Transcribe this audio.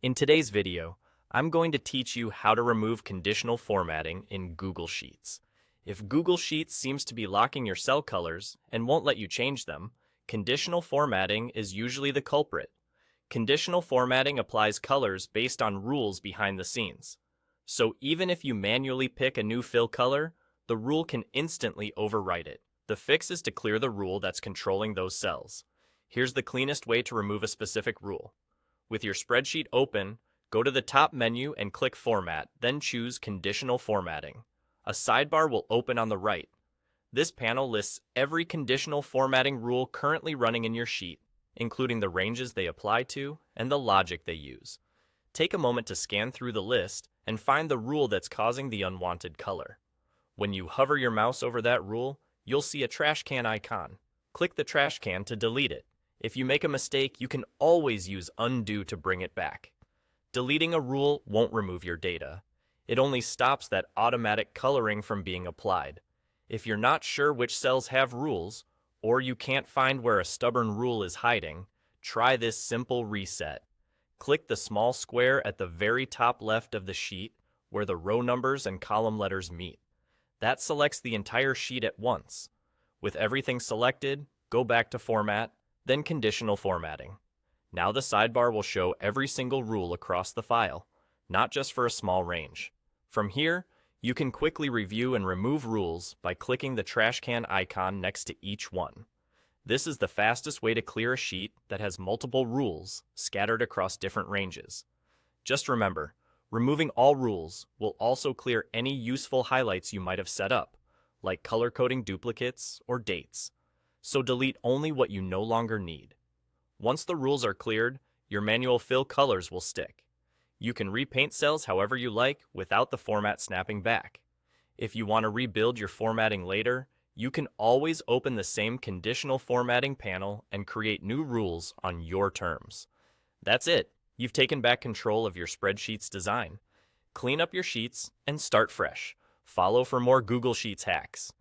In today's video, I'm going to teach you how to remove conditional formatting in Google Sheets. If Google Sheets seems to be locking your cell colors and won't let you change them, conditional formatting is usually the culprit. Conditional formatting applies colors based on rules behind the scenes. So even if you manually pick a new fill color, the rule can instantly overwrite it. The fix is to clear the rule that's controlling those cells. Here's the cleanest way to remove a specific rule. With your spreadsheet open, go to the top menu and click Format, then choose Conditional Formatting. A sidebar will open on the right. This panel lists every conditional formatting rule currently running in your sheet, including the ranges they apply to and the logic they use. Take a moment to scan through the list and find the rule that's causing the unwanted color. When you hover your mouse over that rule, you'll see a trash can icon. Click the trash can to delete it. If you make a mistake, you can always use undo to bring it back. Deleting a rule won't remove your data. It only stops that automatic coloring from being applied. If you're not sure which cells have rules, or you can't find where a stubborn rule is hiding, try this simple reset. Click the small square at the very top left of the sheet where the row numbers and column letters meet. That selects the entire sheet at once. With everything selected, go back to Format, then Conditional Formatting. Now the sidebar will show every single rule across the file, not just for a small range. From here, you can quickly review and remove rules by clicking the trash can icon next to each one. This is the fastest way to clear a sheet that has multiple rules scattered across different ranges. Just remember, removing all rules will also clear any useful highlights you might have set up, like color coding duplicates or dates. So delete only what you no longer need. Once the rules are cleared, your manual fill colors will stick. You can repaint cells however you like without the format snapping back. If you want to rebuild your formatting later, you can always open the same conditional formatting panel and create new rules on your terms. That's it. You've taken back control of your spreadsheet's design. Clean up your sheets and start fresh. Follow for more Google Sheets hacks.